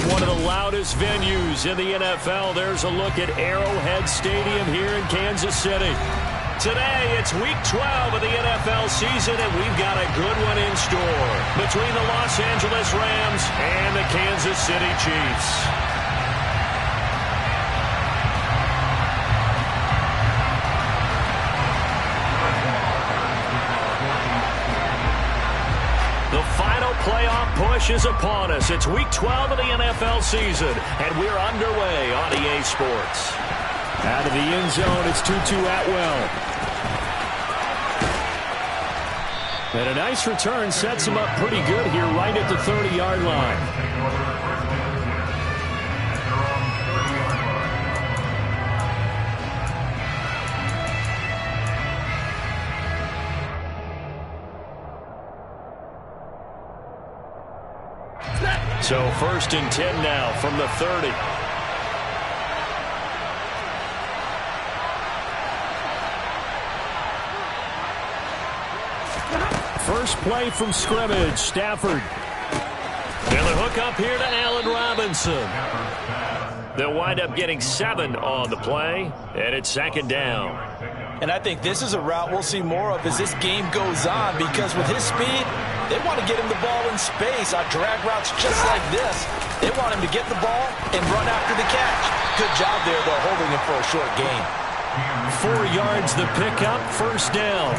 From one of the loudest venues in the NFL, there's a look at Arrowhead Stadium here in Kansas City. Today, it's Week 12 of the NFL season, and we've got a good one in store between the Los Angeles Rams and the Kansas City Chiefs. The final playoff push is upon us. It's Week 12 of the NFL season, and we're underway on EA Sports. Out of the end zone, it's Tutu Atwell. And a nice return sets him up pretty good here right at the 30-yard line. So 1st and 10 now from the 30. First play from scrimmage, Stafford. And the hook up here to Allen Robinson. They'll wind up getting 7 on the play, and it's 2nd down. And I think this is a route we'll see more of as this game goes on, because with his speed, they want to get him the ball in space on drag routes just like this. They want him to get the ball and run after the catch. Good job there, though, holding him for a short gain. 4 yards the pickup, 1st down.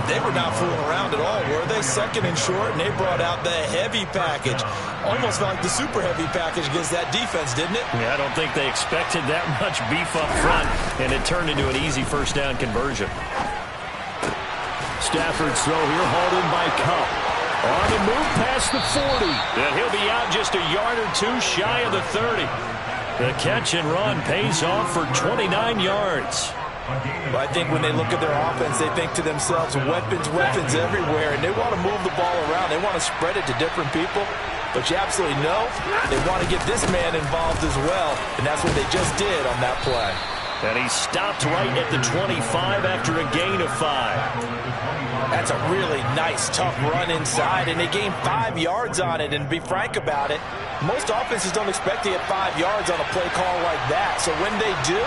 They were not fooling around at all, were they? 2nd and short, and they brought out the heavy package. Almost felt like the super heavy package against that defense, didn't it? Yeah, I don't think they expected that much beef up front, and it turned into an easy 1st down conversion. Stafford's throw here hauled in by Kupp. On the move past the 40. And he'll be out just a yard or 2 shy of the 30. The catch and run pays off for 29 yards. Well, I think when they look at their offense, they think to themselves, weapons everywhere, and they want to move the ball around. They want to spread it to different people. But you absolutely know they want to get this man involved as well, and that's what they just did on that play. And he stopped right at the 25 after a gain of 5. That's a really nice, tough run inside, and they gained 5 yards on it. And to be frank about it, most offenses don't expect to get 5 yards on a play call like that. So when they do,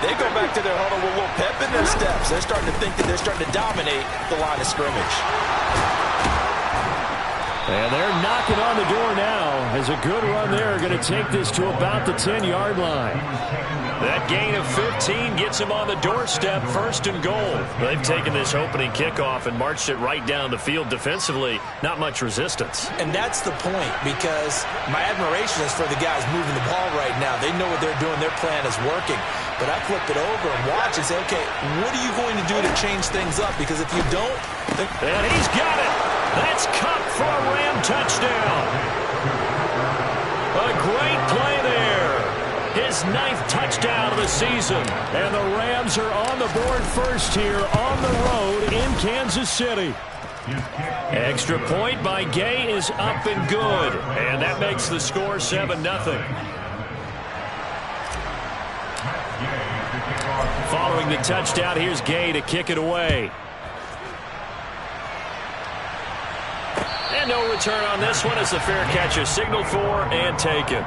they go back to their huddle with a little pep in their steps. They're starting to think that they're starting to dominate the line of scrimmage. And they're knocking on the door now as a good run there going to take this to about the 10-yard line. That gain of 15 gets him on the doorstep, 1st and goal. They've taken this opening kickoff and marched it right down the field defensively. Not much resistance. And that's the point, because my admiration is for the guys moving the ball right now. They know what they're doing. Their plan is working. But I flip it over and watch and say, okay, what are you going to do to change things up? Because if you don't... And he's got it. That's Kupp for a Ram touchdown. A great play there. His 9th touchdown of the season. And the Rams are on the board first here on the road in Kansas City. Extra point by Gay is up and good. And that makes the score 7-0. Following the touchdown, here's Gay to kick it away. And no return on this one as the fair catch is signaled for and taken.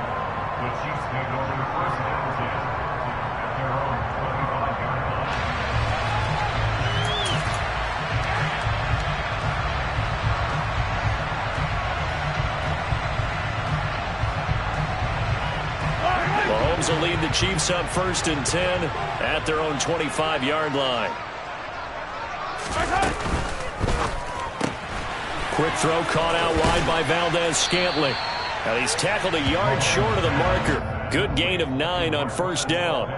Mahomes will lead the Chiefs up 1st and 10 at their own 25-yard line. Quick throw caught out wide by Valdez-Scantling. And he's tackled a yard short of the marker. Good gain of 9 on 1st down.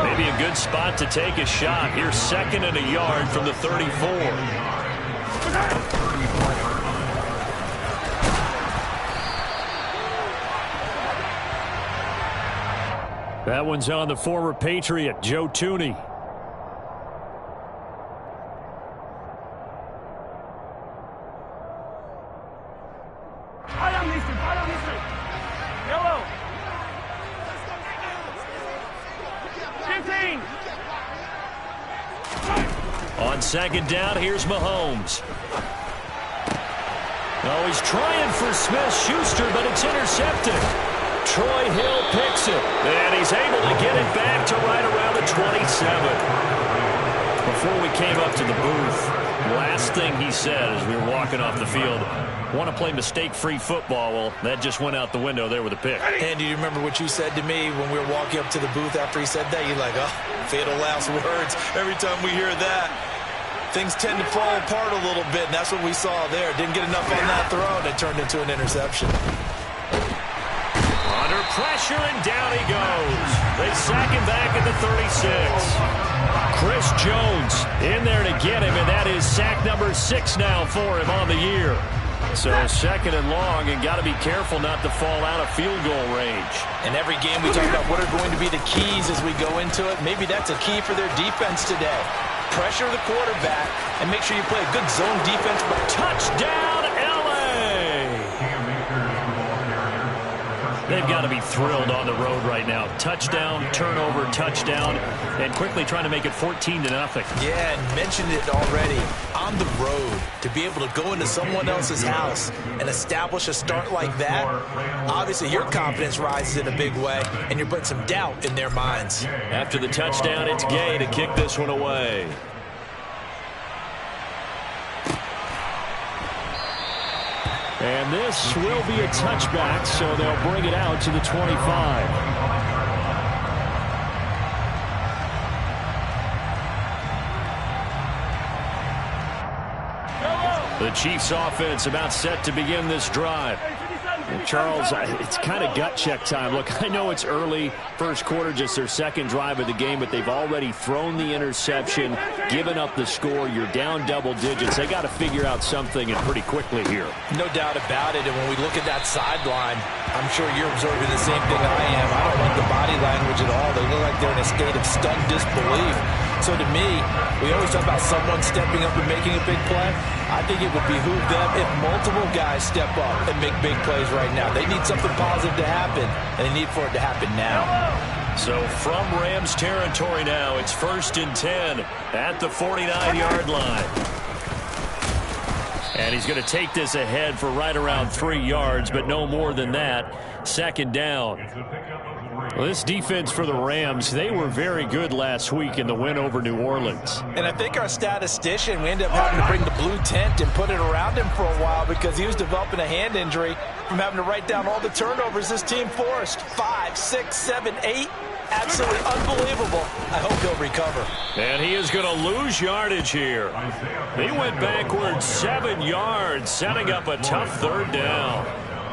Maybe a good spot to take a shot. Here's 2nd and a yard from the 34. That one's on the former Patriot, Joe Thuney. On 2nd down, here's Mahomes. Oh, he's trying for Smith-Schuster, but it's intercepted. Troy Hill picks it, and he's able to get it back to right around the 27. Before we came up to the booth, last thing he said as we were walking off the field, want to play mistake-free football. Well, that just went out the window there with a pick. Andy, do you remember what you said to me when we were walking up to the booth after he said that? You're like, oh, fatal last words. Every time we hear that, things tend to fall apart a little bit, and that's what we saw there. Didn't get enough on that throw, and it turned into an interception. Under pressure, and down he goes. They sack him back at the 36. Chris Jones in there to get him, and that is sack number 6 now for him on the year. So second and long, and got to be careful not to fall out of field goal range. In every game we talk about what are going to be the keys as we go into it. Maybe that's a key for their defense today. Pressure the quarterback and make sure you play a good zone defense. Touchdown, they've got to be thrilled on the road right now. Touchdown, turnover, touchdown, and quickly trying to make it 14-0. Yeah, and mentioned it already. On the road, to be able to go into someone else's house and establish a start like that, obviously your confidence rises in a big way, and you're putting some doubt in their minds. After the touchdown, it's Gay to kick this one away. And this will be a touchback, so they'll bring it out to the 25. The Chiefs offense about set to begin this drive. And Charles, it's kind of gut check time. Look, I know it's early, first quarter, just their second drive of the game, but they've already thrown the interception, given up the score. You're down double digits. They got to figure out something, and pretty quickly here. No doubt about it. And when we look at that sideline, I'm sure you're observing the same thing I am. I don't like the body language at all. They look like they're in a state of stunned disbelief. So to me, we always talk about someone stepping up and making a big play. I think it would behoove them if multiple guys step up and make big plays right now. They need something positive to happen, and they need for it to happen now. So from Rams territory now, it's 1st and 10 at the 49-yard line. And he's going to take this ahead for right around 3 yards, but no more than that. Second down. Well, this defense for the Rams, they were very good last week in the win over New Orleans. And I think our statistician, we ended up having to bring the blue tent and put it around him for a while because he was developing a hand injury from having to write down all the turnovers this team forced. 5, 6, 7, 8. Absolutely unbelievable. I hope he'll recover. And he is going to lose yardage here. He went backwards 7 yards, setting up a tough third down.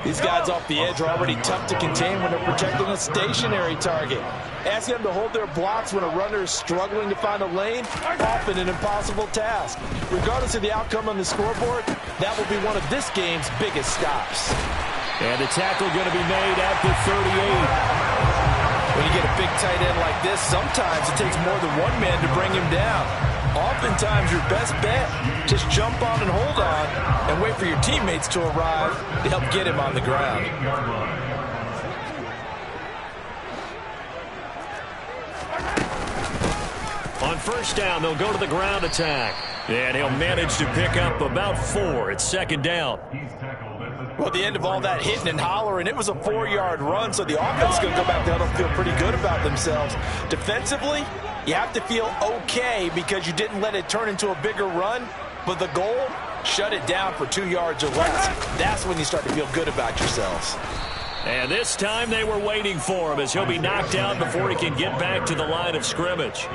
These guys off the edge are already tough to contain when they're protecting a stationary target. Asking them to hold their blocks when a runner is struggling to find a lane, often an impossible task. Regardless of the outcome on the scoreboard, that will be one of this game's biggest stops. And the tackle going to be made at the 38. When you get a big tight end like this, sometimes it takes more than one man to bring him down. Oftentimes, your best bet, just jump on and hold on and wait for your teammates to arrive to help get him on the ground. On first down, they'll go to the ground attack. And he'll manage to pick up about 4. It's second down. Well, at the end of all that hitting and hollering, it was a 4-yard run, so the offense is going to go back down and feel pretty good about themselves. Defensively, you have to feel okay because you didn't let it turn into a bigger run, but the goal, shut it down for 2 yards or less. That's when you start to feel good about yourselves. And this time they were waiting for him as he'll be knocked out before he can get back to the line of scrimmage.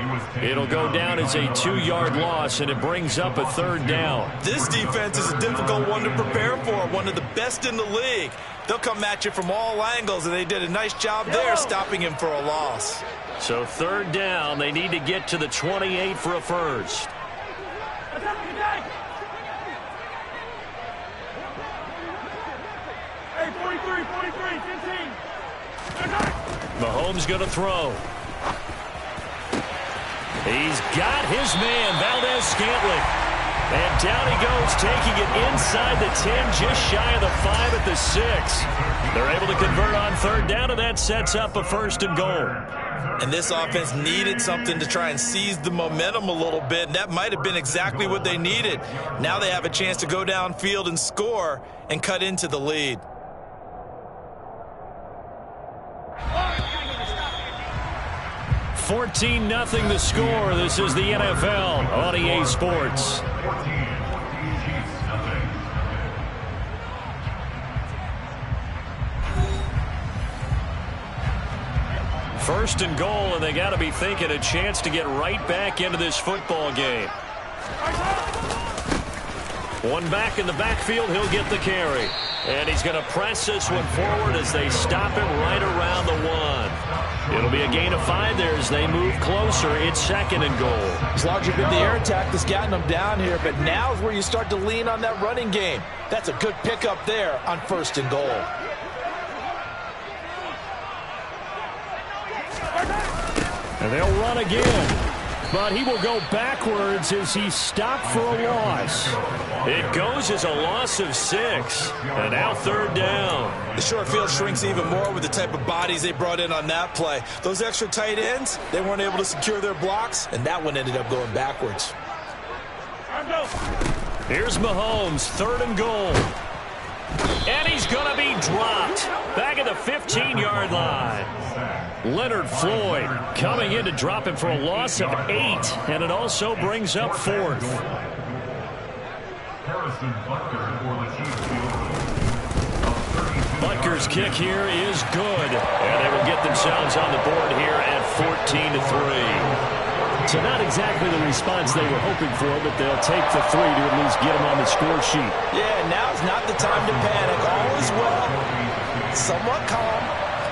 It'll go down as a 2-yard loss, and it brings up a third down. This defense is a difficult one to prepare for, one of the best in the league. They'll come at you from all angles, and they did a nice job there stopping him for a loss. So third down, they need to get to the 28 for a first. Mahomes going to throw. He's got his man, Valdez-Scantling. And down he goes, taking it inside the 10, just shy of the 5 at the 6. They're able to convert on third down, and that sets up a 1st and goal. And this offense needed something to try and seize the momentum a little bit, and that might have been exactly what they needed. Now they have a chance to go downfield and score and cut into the lead. 14-0 the score. This is the NFL on EA Sports. First and goal, and they got to be thinking a chance to get right back into this football game. One back in the backfield, he'll get the carry. And he's going to press this one forward as they stop him right around the 1. It'll be a gain of 5 there as they move closer. It's second and goal. It's largely been the air attack that's gotten them down here, but now is where you start to lean on that running game. That's a good pickup there on first and goal. And they'll run again. But he will go backwards as he's stopped for a loss. It goes as a loss of 6. And now third down. The short field shrinks even more with the type of bodies they brought in on that play. Those extra tight ends, they weren't able to secure their blocks, and that one ended up going backwards. Here's Mahomes, third and goal. And he's going to be dropped. Back at the 15-yard line. Leonard Floyd coming in to drop him for a loss of 8. And it also brings up fourth. Butker's kick here is good. And they will get themselves on the board here at 14-3. So not exactly the response they were hoping for, but they'll take the 3 to at least get them on the score sheet. Yeah, now's not the time to panic. All is well. Somewhat calm.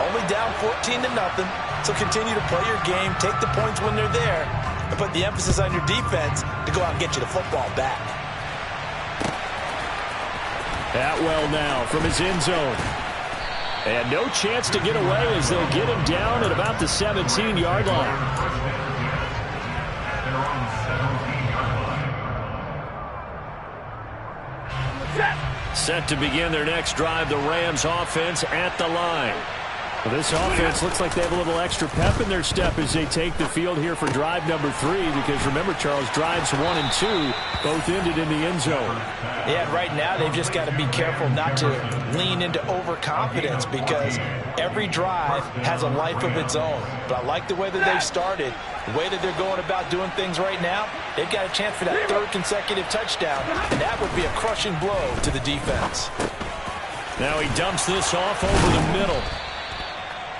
Only down 14-0. So continue to play your game, take the points when they're there, and put the emphasis on your defense to go out and get you the football back. Atwell now from his end zone. And no chance to get away as they'll get him down at about the 17-yard line. Set to begin their next drive, the Rams offense at the line. Well, this offense looks like they have a little extra pep in their step as they take the field here for drive number 3, because remember, Charles, drives 1 and 2 both ended in the end zone. Yeah, right now they've just got to be careful not to lean into overconfidence, because every drive has a life of its own. But I like the way that they've started, the way that they're going about doing things right now. They've got a chance for that 3rd consecutive touchdown, and that would be a crushing blow to the defense. Now he dumps this off over the middle.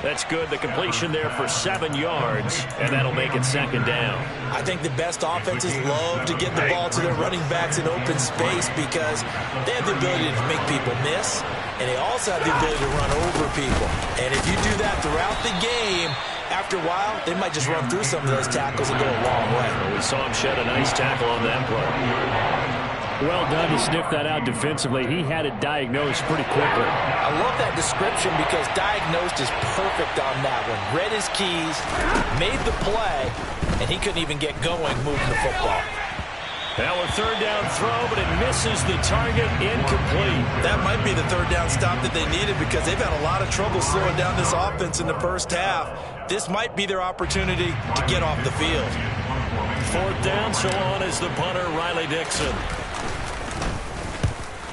That's good. The completion there for 7 yards, and that'll make it second down. I think the best offenses love to get the ball to their running backs in open space, because they have the ability to make people miss, and they also have the ability to run over people. And if you do that throughout the game, after a while, they might just run through some of those tackles and go a long way. Well, we saw him shed a nice tackle on that play. Well done to sniff that out defensively. He had it diagnosed pretty quickly. I love that description, because diagnosed is perfect on that one. Read his keys, made the play, and he couldn't even get going moving the football. Now a third down throw, but it misses the target, incomplete. That might be the third down stop that they needed, because they've had a lot of trouble slowing down this offense in the first half. This might be their opportunity to get off the field. Fourth down, so on is the punter, Riley Dixon.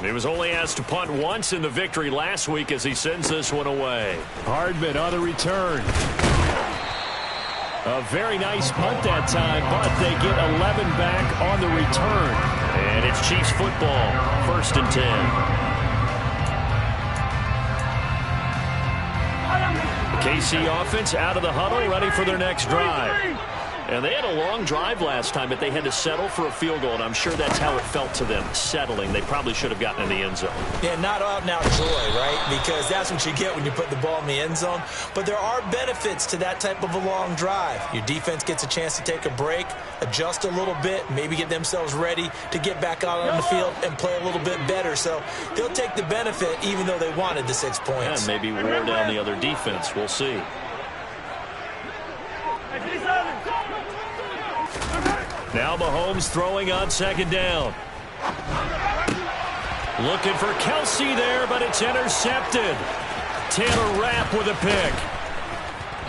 He was only asked to punt once in the victory last week as he sends this one away. Hardman on the return. A very nice punt that time, but they get 11 back on the return. And it's Chiefs football, 1st and 10. KC offense out of the huddle, ready for their next drive. And they had a long drive last time, but they had to settle for a field goal, and I'm sure that's how it felt to them, settling. They probably should have gotten in the end zone. Yeah, not out-and-out joy, right? Because that's what you get when you put the ball in the end zone. But there are benefits to that type of a long drive. Your defense gets a chance to take a break, adjust a little bit, maybe get themselves ready to get back out on the field and play a little bit better. So they'll take the benefit even though they wanted the 6 points. And maybe wear down the other defense. We'll see. Now Mahomes throwing on second down. Looking for Kelsey there, but it's intercepted. Taylor Rapp with a pick.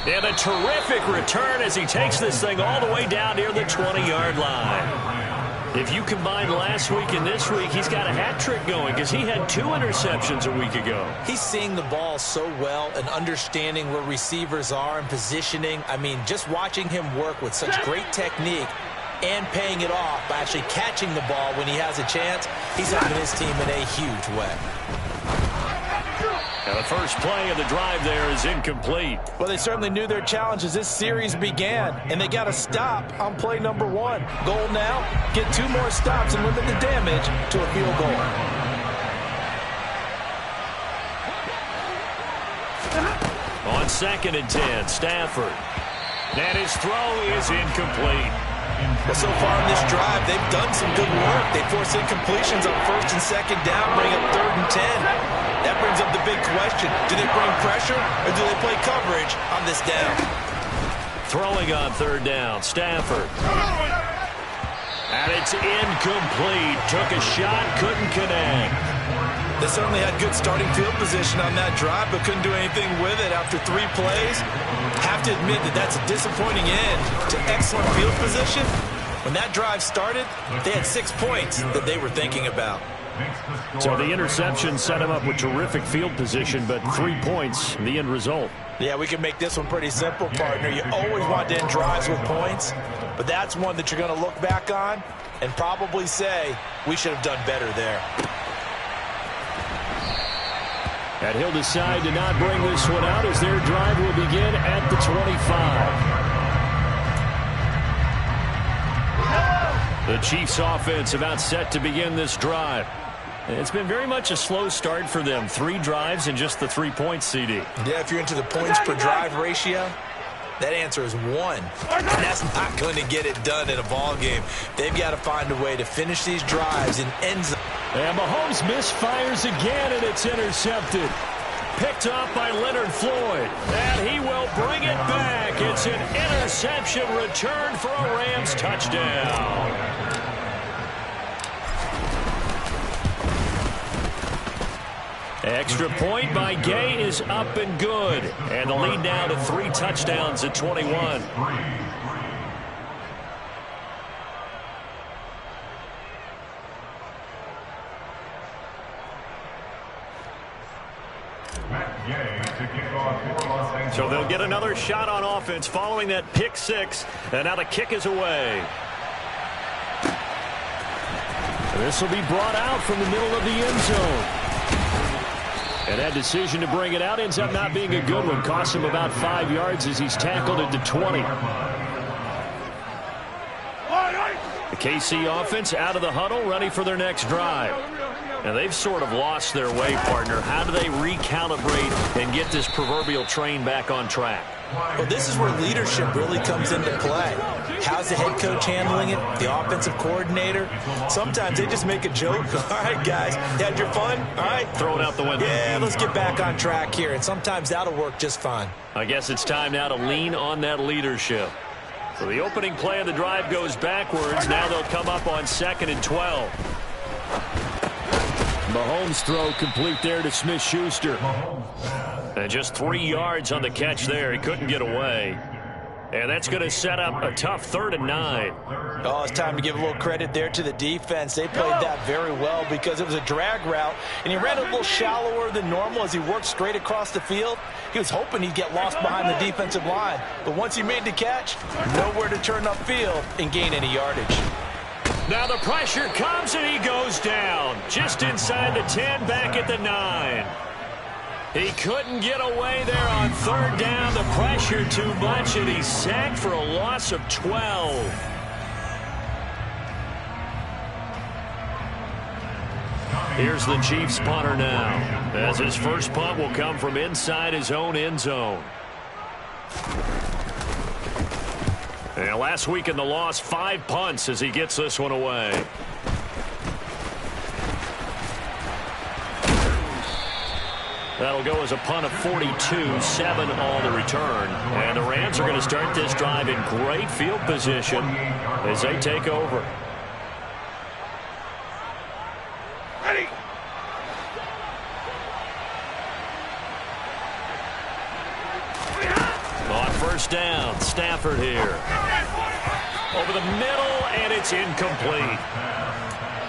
And a terrific return as he takes this thing all the way down near the 20-yard line. If you combine last week and this week, he's got a hat trick going because he had 2 interceptions a week ago. He's seeing the ball so well and understanding where receivers are and positioning. I mean, just watching him work with such great technique and paying it off by actually catching the ball when he has a chance, he's helping his team in a huge way. Now the first play of the drive there is incomplete. Well, they certainly knew their challenge as this series began, and they got to stop on play number 1. Goal now, get 2 more stops and limit the damage to a field goal. On 2nd and 10, Stafford. And his throw is incomplete. Well, so far in this drive, they've done some good work. They force incompletions on 1st and 2nd down, bring up 3rd and 10. That brings up the big question. Do they bring pressure or do they play coverage on this down? Throwing on 3rd down, Stafford. And it's incomplete. Took a shot, couldn't connect. They certainly had good starting field position on that drive, but couldn't do anything with it after 3 plays. Have to admit that that's a disappointing end to excellent field position. When that drive started, they had 6 points that they were thinking about. So the interception set him up with terrific field position, but 3 points, the end result. Yeah, we can make this one pretty simple, partner. You always want to end drives with points, but that's one that you're going to look back on and probably say, we should have done better there. And he'll decide to not bring this one out as their drive will begin at the 25. The Chiefs offense about set to begin this drive. It's been very much a slow start for them. 3 drives and just the 3 points, CD. Yeah, if you're into the points per drive ratio, that answer is 1. And that's not going to get it done in a ball game. They've got to find a way to finish these drives in end zone. And Mahomes misfires again, and it's intercepted. Picked off by Leonard Floyd. And he will bring it back. It's an interception return for a Rams touchdown. Extra point by Gay is up and good. And the lead now to 3 touchdowns at 21. So they'll get another shot on offense following that pick 6. And now the kick is away. This will be brought out from the middle of the end zone. And that decision to bring it out ends up not being a good one. Costs him about 5 yards as he's tackled at the 20. The KC offense out of the huddle, ready for their next drive. Now, they've sort of lost their way, partner. How do they recalibrate and get this proverbial train back on track? Well, this is where leadership really comes into play. How's the head coach handling it? The offensive coordinator? Sometimes they just make a joke. All right, guys, you had your fun? All right. Throw it out the window. Yeah, let's get back on track here. And sometimes that'll work just fine. I guess it's time now to lean on that leadership. So the opening play of the drive goes backwards. Now they'll come up on 2nd and 12. Mahomes' throw complete there to Smith-Schuster. And just 3 yards on the catch there. He couldn't get away. And that's going to set up a tough 3rd and 9. Oh, it's time to give a little credit there to the defense. They played that very well because it was a drag route, and he ran a little shallower than normal as he worked straight across the field. He was hoping he'd get lost behind the defensive line. But once he made the catch, nowhere to turn upfield and gain any yardage. Now the pressure comes, and he goes down. Just inside the 10, back at the 9. He couldn't get away there on 3rd down. The pressure too much, and he's sacked for a loss of 12. Here's the Chiefs punter now, as his first punt will come from inside his own end zone. And last week in the loss, 5 punts as he gets this one away. That'll go as a punt of 42, 7 on the return. And the Rams are going to start this drive in great field position as they take over. Ready. On 1st down, Stafford here. over the middle, and it's incomplete.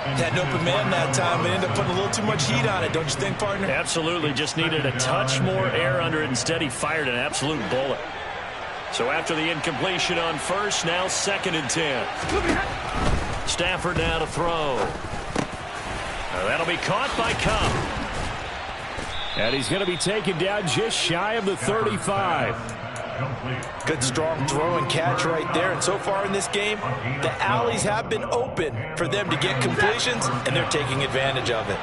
Had an open man that time, but ended up putting a little too much heat on it, don't you think, partner? Absolutely. Just needed a touch more air under it. Instead, he fired an absolute bullet. So after the incompletion on first, now 2nd and 10. Stafford now to throw. That'll be caught by Kupp. And he's going to be taken down just shy of the 35. Good strong throw and catch right there. And so far in this game, the alleys have been open for them to get completions, and they're taking advantage of it.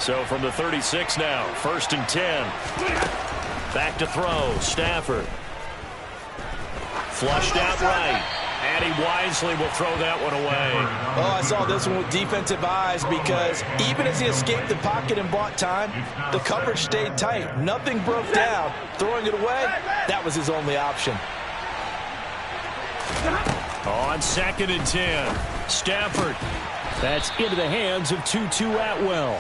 So from the 36 now, 1st and 10. Back to throw, Stafford. Flushed out right. And he wisely will throw that one away. Oh, I saw this one with defensive eyes because even as he escaped the pocket and bought time, the coverage stayed tight. Nothing broke down. Throwing it away, that was his only option. On 2nd and 10, Stafford. That's into the hands of Tutu Atwell.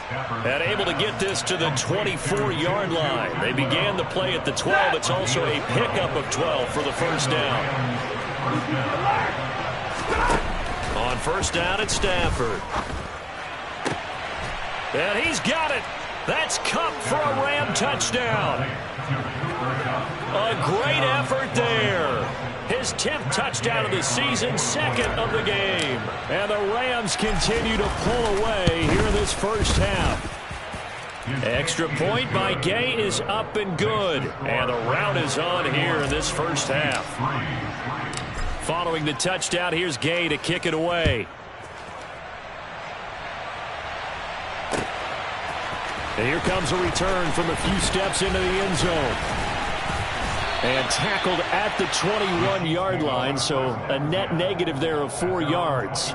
And able to get this to the 24-yard line. They began the play at the 12. It's also a pickup of 12 for the first down. On first down, it's Stafford. And he's got it. That's Kupp for a Ram touchdown. A great effort there. His 10th touchdown of the season, 2nd of the game. And the Rams continue to pull away here in this first half. Extra point by Gay is up and good. And the route is on here in this first half. Following the touchdown, here's Gay to kick it away. And here comes a return from a few steps into the end zone. And tackled at the 21-yard line, so a net negative there of 4 yards.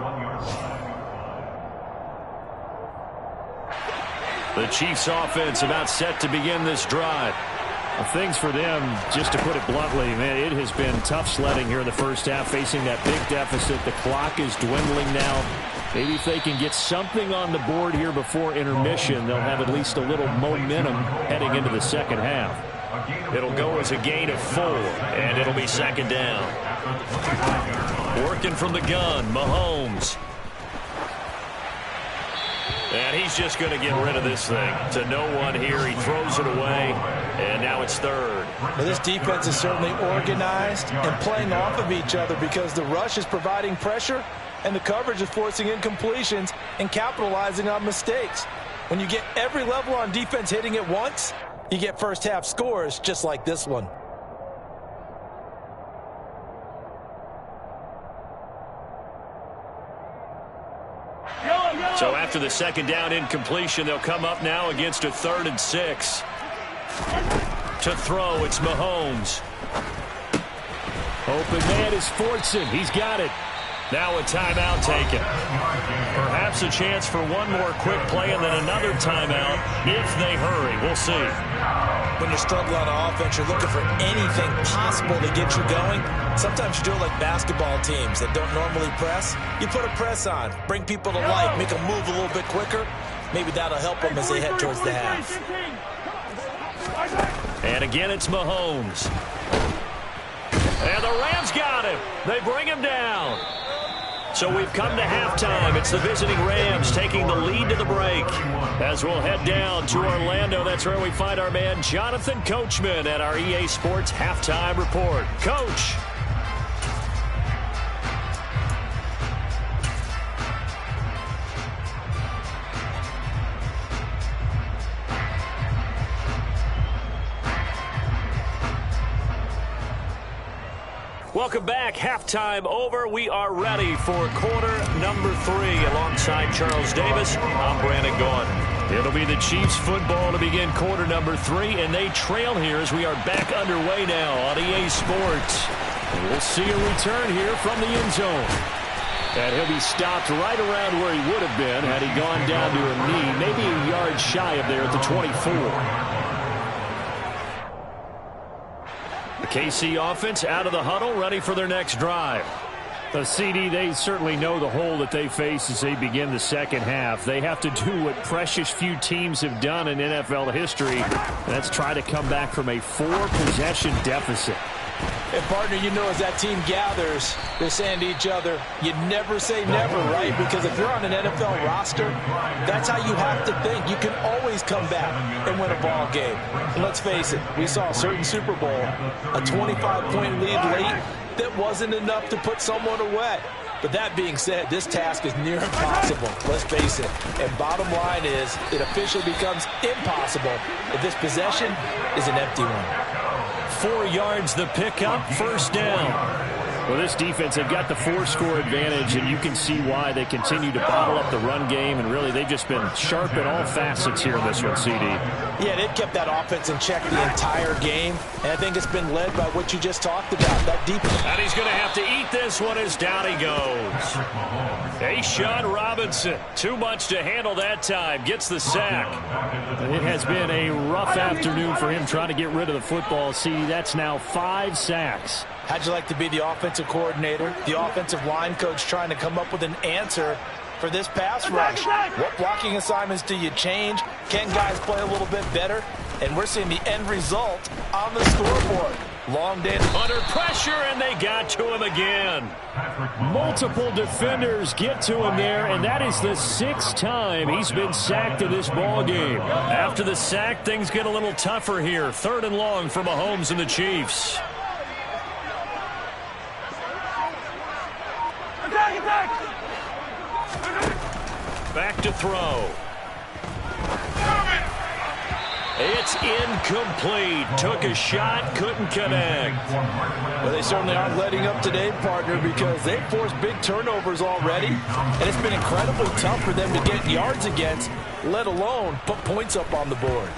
The Chiefs offense about set to begin this drive. Things for them, just to put it bluntly, man, it has been tough sledding here in the first half, facing that big deficit. The clock is dwindling now. Maybe if they can get something on the board here before intermission, they'll have at least a little momentum heading into the second half. It'll go as a gain of 4, and it'll be 2nd down. Working from the gun, Mahomes. And he's just going to get rid of this thing. To no one here. He throws it away. And now it's 3rd. Well, this defense is certainly organized and playing off of each other because the rush is providing pressure and the coverage is forcing incompletions and capitalizing on mistakes. When you get every level on defense hitting at once, you get first half scores just like this one. So after the 2nd down incompletion, they'll come up now against a 3rd and 6. To throw, it's Mahomes. Open man is Fortson. He's got it. Now a timeout taken. Perhaps a chance for one more quick play and then another timeout if they hurry. We'll see. When you're struggling on offense, you're looking for anything possible to get you going. Sometimes you do it like basketball teams that don't normally press. You put a press on, bring people to life, make them move a little bit quicker. Maybe that'll help them as they head towards the half. And again, it's Mahomes. And the Rams got him. They bring him down. So we've come to halftime. It's the visiting Rams taking the lead to the break. As we'll head down to Orlando, that's where we find our man Jonathan Coachman at our EA Sports Halftime Report. Coach. Welcome back. Halftime over. We are ready for quarter number 3. Alongside Charles Davis, I'm Brandon Gaudin. It'll be the Chiefs football to begin quarter number 3, and they trail here as we are back underway now on EA Sports. And we'll see a return here from the end zone. And he'll be stopped right around where he would have been had he gone down to a knee, maybe a yard shy of there at the 24. The KC offense out of the huddle, ready for their next drive. The CD, they certainly know the hole that they face as they begin the second half. They have to do what precious few teams have done in NFL history. That's try to come back from a 4-possession deficit. And, partner, you know, as that team gathers, they're saying to each other, you never say never, right? Because if you're on an NFL roster, that's how you have to think. You can always come back and win a ball game. And let's face it, we saw a certain Super Bowl, a 25-point lead late that wasn't enough to put someone away. But that being said, this task is near impossible, let's face it. And bottom line is, it officially becomes impossible if this possession is an empty one. 4 yards the pickup, first down. Well, this defense, they've got the 4-score advantage, and you can see why they continue to bottle up the run game, and really they've just been sharp in all facets here in this one, CD. Yeah, they've kept that offense in check the entire game, and I think it's been led by what you just talked about, that defense. And he's going to have to eat this one as down he goes. A'Shawn Robinson, too much to handle that time, gets the sack. It has been a rough afternoon for him trying to get rid of the football. CD, that's now 5 sacks. How'd you like to be the offensive coordinator, the offensive line coach trying to come up with an answer for this pass rush? What blocking assignments do you change? Can guys play a little bit better? And we're seeing the end result on the scoreboard. Long day under pressure, and they got to him again. Multiple defenders get to him there, and that is the 6th time he's been sacked in this ball game. After the sack, things get a little tougher here. 3rd and long for Mahomes and the Chiefs. Back to throw. It's incomplete. Took a shot, couldn't connect. Well, they certainly aren't letting up today, partner, because they've forced big turnovers already, and it's been incredibly tough for them to get yards against, let alone put points up on the board.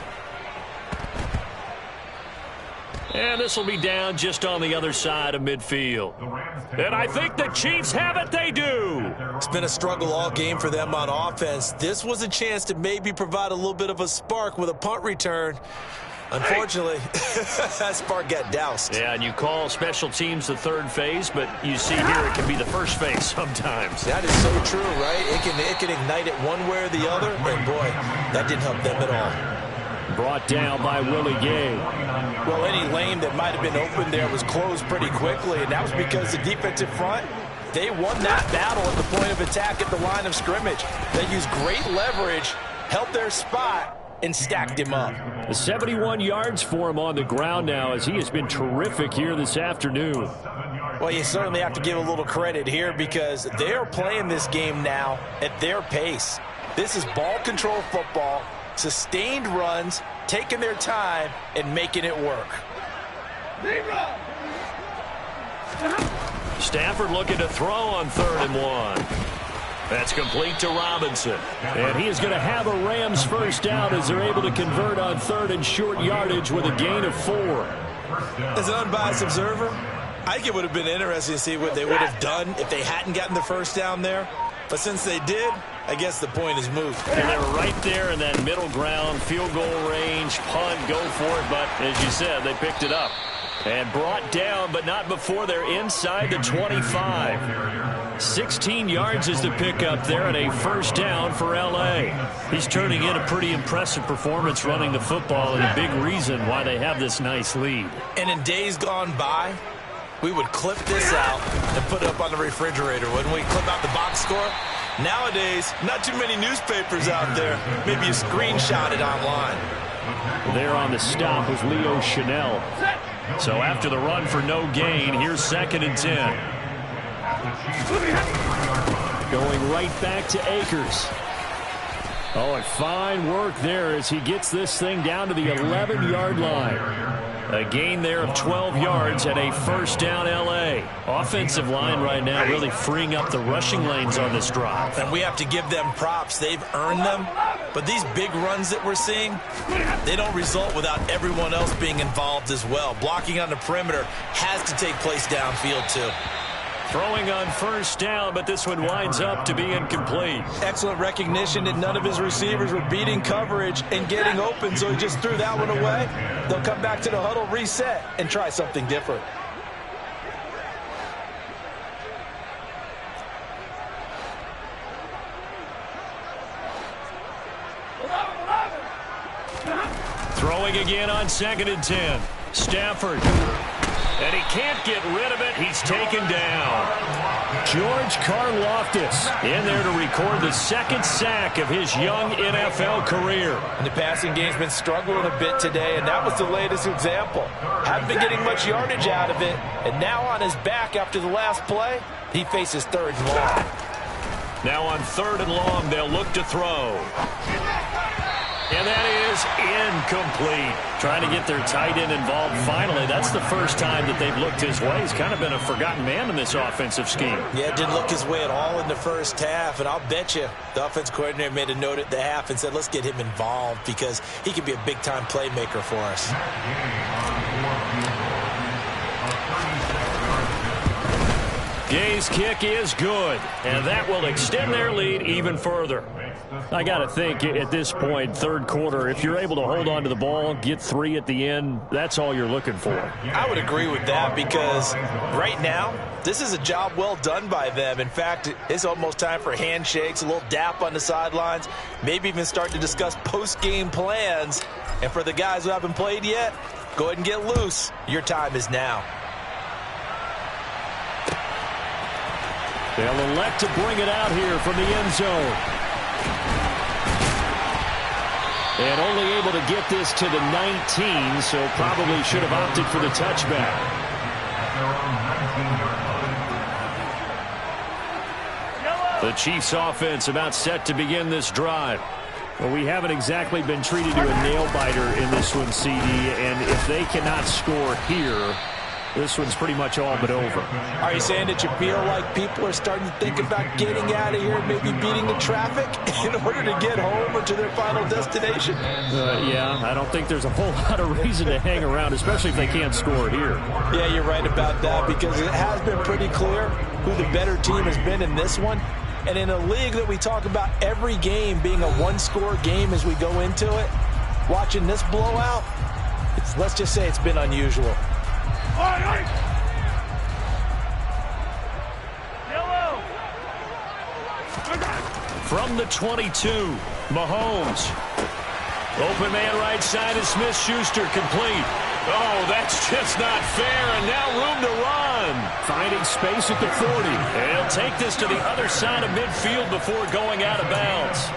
And this will be down just on the other side of midfield. And I think the Chiefs have it. They do. It's been a struggle all game for them on offense. This was a chance to maybe provide a little bit of a spark with a punt return. Unfortunately, that spark got doused. Yeah, and you call special teams the 3rd phase, but you see here it can be the 1st phase sometimes. That is so true, right? It can ignite it one way or the other, and boy, that didn't help them at all. Brought down by Willie Gay. Well, any lane that might have been open there was closed pretty quickly, and that was because the defensive front, they won that battle at the point of attack at the line of scrimmage. They used great leverage, held their spot, and stacked him up. 71 yards for him on the ground now, as he has been terrific here this afternoon. Well, you certainly have to give a little credit here because they are playing this game now at their pace. This is ball control football. Sustained runs, taking their time, and making it work. Stafford looking to throw on 3rd and 1. That's complete to Robinson. And he is going to have a Rams first down as they're able to convert on 3rd and short yardage with a gain of 4. As an unbiased observer, I think it would have been interesting to see what they would have done if they hadn't gotten the first down there. But since they did, I guess the point is moot. And they're right there in that middle ground, field goal range, punt, go for it. But as you said, they picked it up. And brought down, but not before they're inside the 25. 16 yards is the pickup there and a first down for L.A. He's turning in a pretty impressive performance running the football and a big reason why they have this nice lead. And in days gone by, we would clip this out and put it up on the refrigerator. Wouldn't we clip out the box score? Nowadays, not too many newspapers out there. Maybe you screenshot it online. There on the stop was Leo Chanel. So after the run for no gain, here's 2nd and 10. Going right back to Akers. Oh, and fine work there as he gets this thing down to the 11-yard line. A gain there of 12 yards and a first down L.A. Offensive line right now really freeing up the rushing lanes on this drive. And we have to give them props. They've earned them. But these big runs that we're seeing, they don't result without everyone else being involved as well. Blocking on the perimeter has to take place downfield too. Throwing on first down, but this one winds up to be incomplete. Excellent recognition that none of his receivers were beating coverage and getting open, so he just threw that one away. They'll come back to the huddle, reset, and try something different. Throwing again on 2nd and 10. Stafford. And he can't get rid of it. He's taken down. George Karlaftis in there to record the second sack of his young NFL career. And the passing game's been struggling a bit today, and that was the latest example. Haven't been getting much yardage out of it, and now on his back after the last play, he faces 3rd and long. Now on 3rd and long, they'll look to throw. And that is incomplete. Trying to get their tight end involved finally. That's the first time that they've looked his way. He's kind of been a forgotten man in this offensive scheme. Yeah, didn't look his way at all in the first half. And I'll bet you the offense coordinator made a note at the half and said, let's get him involved because he could be a big-time playmaker for us. Gay's kick is good, and that will extend their lead even further. I got to think at this point, 3rd quarter, if you're able to hold on to the ball, get 3 at the end, that's all you're looking for. I would agree with that because right now, this is a job well done by them. In fact, it's almost time for handshakes, a little dap on the sidelines, maybe even start to discuss post-game plans. And for the guys who haven't played yet, go ahead and get loose. Your time is now. They'll elect to bring it out here from the end zone. And only able to get this to the 19, so probably should have opted for the touchback. The Chiefs offense about set to begin this drive. Well, we haven't exactly been treated to a nail-biter in this one, CD, and if they cannot score here, this one's pretty much all but over. Are you saying that you feel like people are starting to think about getting out of here and maybe beating the traffic in order to get home or to their final destination? Yeah, I don't think there's a whole lot of reason to hang around, especially if they can't score here. Yeah, you're right about that because it has been pretty clear who the better team has been in this one. And in a league that we talk about every game being a one-score game as we go into it, watching this blowout, let's just say it's been unusual. From the 22, Mahomes. Open man right side is Smith-Schuster complete. Oh, that's just not fair, and now room to run. Finding space at the 40. And he'll take this to the other side of midfield before going out of bounds.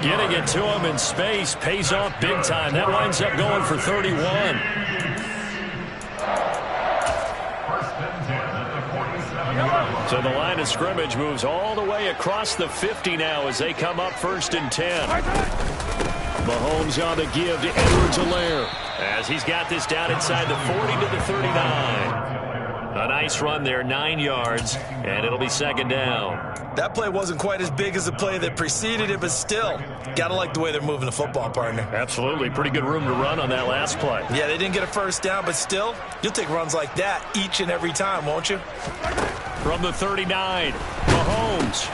Getting it to him in space pays off big time. That winds up going for 31. So the line of scrimmage moves all the way across the 50 now as they come up 1st and 10. Mahomes on the give to Edwards-Helaire as he's got this down inside the 40 to the 39. A nice run there, 9 yards, and it'll be 2nd down. That play wasn't quite as big as the play that preceded it, but still, got to like the way they're moving the football, partner. Absolutely. Pretty good room to run on that last play. Yeah, they didn't get a 1st down, but still, you'll take runs like that each and every time, won't you? From the 39, Mahomes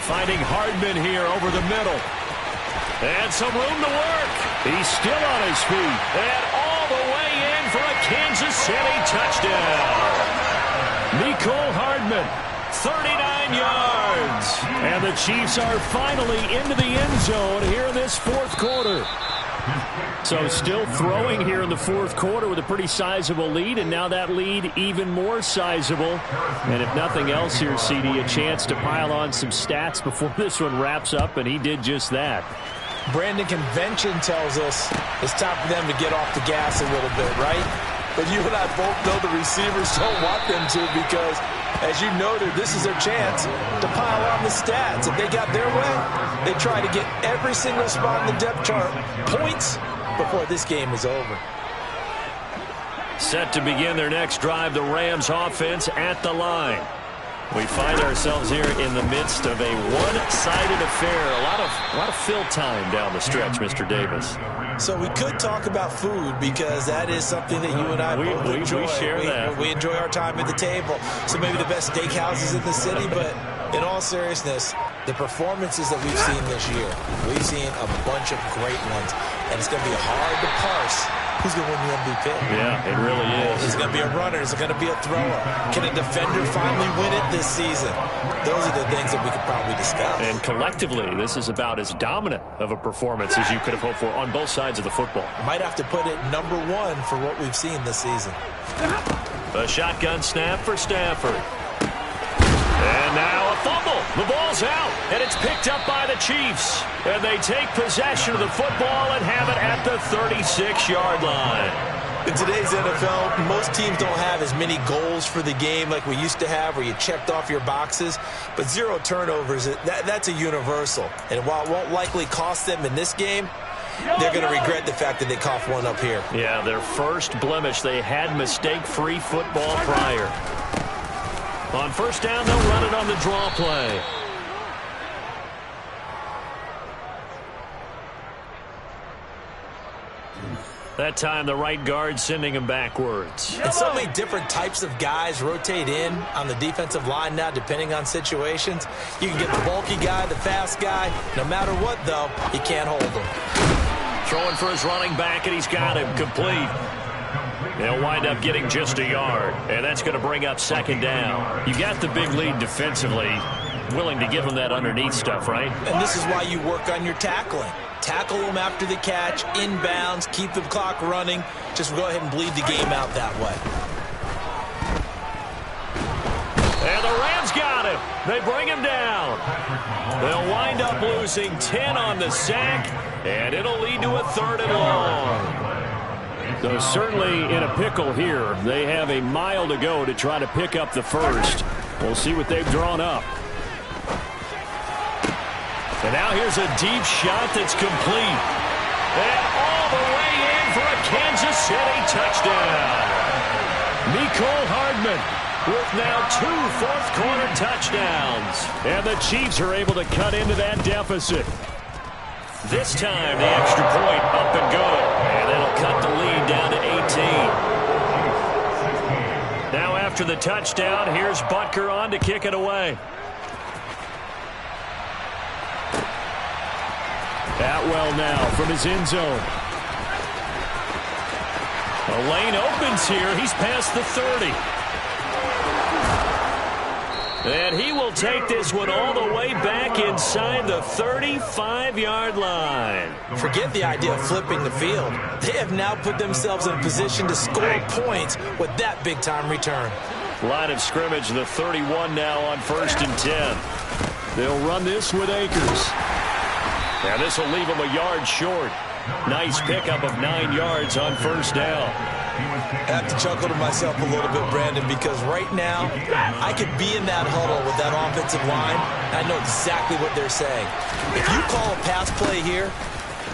finding Hardman here over the middle. And some room to work. He's still on his feet. And all the way in for a Kansas City touchdown. Mecole Hardman, 39 yards. And the Chiefs are finally into the end zone here in this 4th quarter. So still throwing here in the 4th quarter with a pretty sizable lead, and now that lead even more sizable. And if nothing else here, CD, a chance to pile on some stats before this one wraps up, and he did just that. Brandon, convention tells us it's time for them to get off the gas a little bit, right? But you and I both know the receivers don't want them to because, as you noted, this is their chance to pile on the stats. If they got their way, they try to get every single spot in the depth chart points before this game is over. Set to begin their next drive, the Rams offense at the line. We find ourselves here in the midst of a one-sided affair. A lot of fill time down the stretch, Mr. Davis. So we could talk about food because that is something that you and I both enjoy. We share that. We enjoy our time at the table. So maybe the best steakhouses in the city, but in all seriousness, the performances that we've seen this year, we've seen a bunch of great ones, and it's going to be hard to parse who's going to win the MVP. Yeah, it really is. Is it going to be a runner? Is it going to be a thrower? Can a defender finally win it this season? Those are the things that we could probably discuss. And collectively, this is about as dominant of a performance as you could have hoped for on both sides of the football. Might have to put it #1 for what we've seen this season. A shotgun snap for Stafford. And now a fumble. The ball's out, and it's picked up by the Chiefs. And they take possession of the football and have it at the 36-yard line. In today's NFL, most teams don't have as many goals for the game like we used to have where you checked off your boxes. But 0 turnovers, that's a universal. And while it won't likely cost them in this game, they're going to regret the fact that they coughed one up here. Yeah, their first blemish. They had mistake-free football prior. On first down, they'll run it on the draw play. That time, the right guard sending him backwards. And so many different types of guys rotate in on the defensive line now, depending on situations. You can get the bulky guy, the fast guy. No matter what, though, he can't hold him. Throwing for his running back, and he's got him complete. They'll wind up getting just a yard, and that's going to bring up second down. You got the big lead defensively, willing to give them that underneath stuff, right? And this is why you work on your tackling. Tackle them after the catch, inbounds, keep the clock running. Just go ahead and bleed the game out that way. And the Rams got him. They bring him down. They'll wind up losing 10 on the sack, and it'll lead to a 3rd and long. So certainly in a pickle here. They have a mile to go to try to pick up the first. We'll see what they've drawn up. And now here's a deep shot that's complete. And all the way in for a Kansas City touchdown. Mecole Hardman with now 2 fourth-quarter touchdowns. And the Chiefs are able to cut into that deficit. This time, the extra point up and good. And that'll cut the lead down to 18. Now after the touchdown, here's Butker on to kick it away. Atwell now from his end zone. A lane opens here. He's past the 30. And he will take this one all the way back inside the 35-yard line. Forget the idea of flipping the field. They have now put themselves in a position to score points with that big-time return. Line of scrimmage, the 31 now on 1st and 10. They'll run this with Akers. Now this will leave him a yard short. Nice pickup of 9 yards on first down. I have to chuckle to myself a little bit, Brandon, because right now I could be in that huddle with that offensive line. I know exactly what they're saying. If you call a pass play here,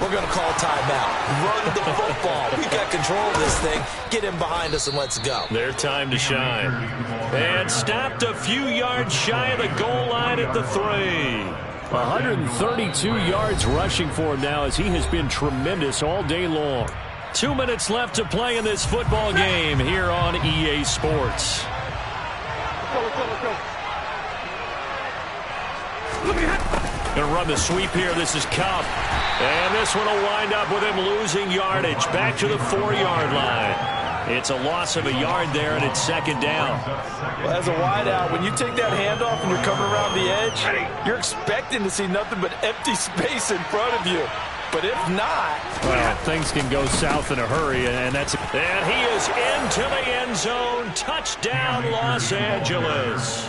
we're going to call timeout. Run the football. We got control of this thing. Get him behind us and let's go. Their time to shine. And stopped a few yards shy of the goal line at the 3. 132 yards rushing for him now as he has been tremendous all day long. 2 minutes left to play in this football game here on EA Sports. Going to run the sweep here. This is Kupp. And this one will wind up with him losing yardage. Back to the 4-yard line. It's a loss of a yard there, and it's second down. Well, as a wideout, when you take that handoff and you're coming around the edge, you're expecting to see nothing but empty space in front of you. But if not... Well, things can go south in a hurry, and that's... And he is into the end zone. Touchdown, Los Angeles.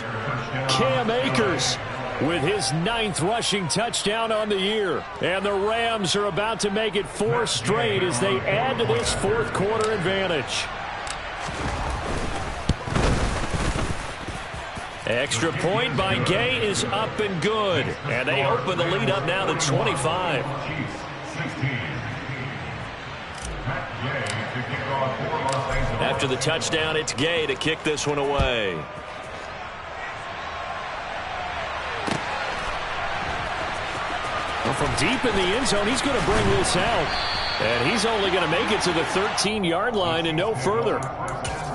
Cam Akers with his 9th rushing touchdown on the year. And the Rams are about to make it 4 straight as they add to this fourth-quarter advantage. Extra point by Gay is up and good. And they open the lead up now to 25. After the touchdown, it's Gay to kick this one away. Well, from deep in the end zone, he's going to bring this out. And he's only going to make it to the 13-yard line and no further.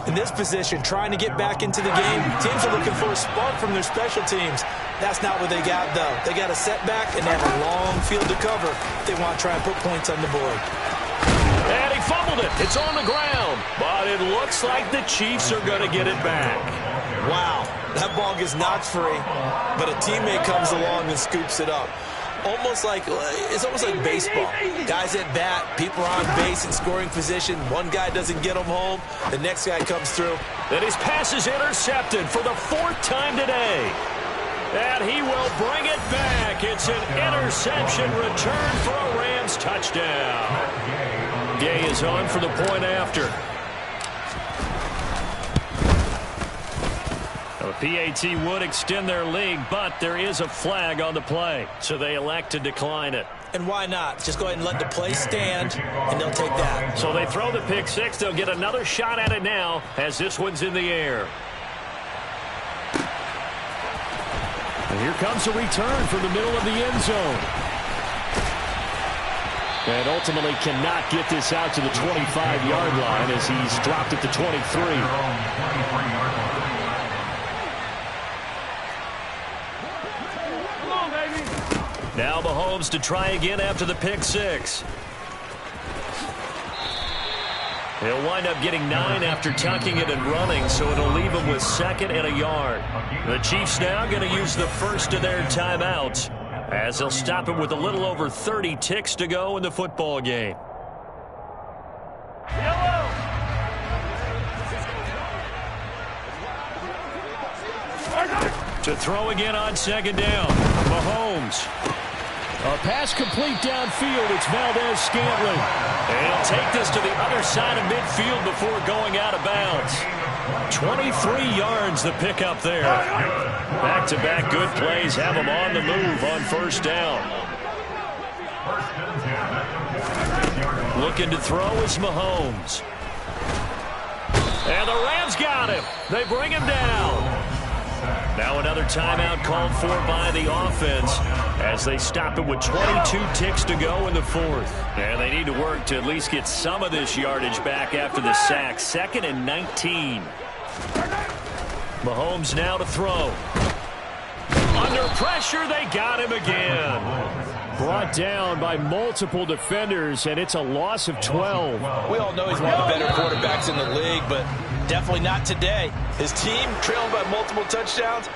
In this position, trying to get back into the game, teams are looking for a spark from their special teams. That's not what they got, though. They got a setback, and they have a long field to cover. They want to try and put points on the board. And he fumbled it. It's on the ground. But it looks like the Chiefs are going to get it back. Wow, that ball gets knocked free, but a teammate comes along and scoops it up. It's almost like baseball. Guys at bat, people are on base in scoring position. One guy doesn't get them home. The next guy comes through. And his pass is intercepted for the 4th time today. And he will bring it back. It's an interception return for a Rams touchdown. Gay is on for the point after. The PAT would extend their lead, but there is a flag on the play, so they elect to decline it. And why not? Just go ahead and let the play stand, and they'll take that. So they throw the pick six. They'll get another shot at it now as this one's in the air. And here comes a return from the middle of the end zone. And ultimately cannot get this out to the 25-yard line as he's dropped at the 23. Now Mahomes to try again after the pick six. He'll wind up getting 9 after tucking it and running, so it'll leave him with 2nd and a yard. The Chiefs now going to use the first of their timeouts as they'll stop it with a little over 30 ticks to go in the football game. To throw again on 2nd down. Mahomes. A pass complete downfield. It's Valdez-Scantling. And he'll take this to the other side of midfield before going out of bounds. 23 yards the pickup there. Back-to-back good plays have him on the move on 1st down. Looking to throw is Mahomes. And the Rams got him. They bring him down. Now another timeout called for by the offense as they stop it with 22 ticks to go in the 4th. And they need to work to at least get some of this yardage back after the sack. 2nd and 19. Mahomes now to throw. Under pressure, they got him again. Brought down by multiple defenders, and it's a loss of 12. We all know he's one of the better quarterbacks in the league, but definitely not today. His team trailing by multiple touchdowns.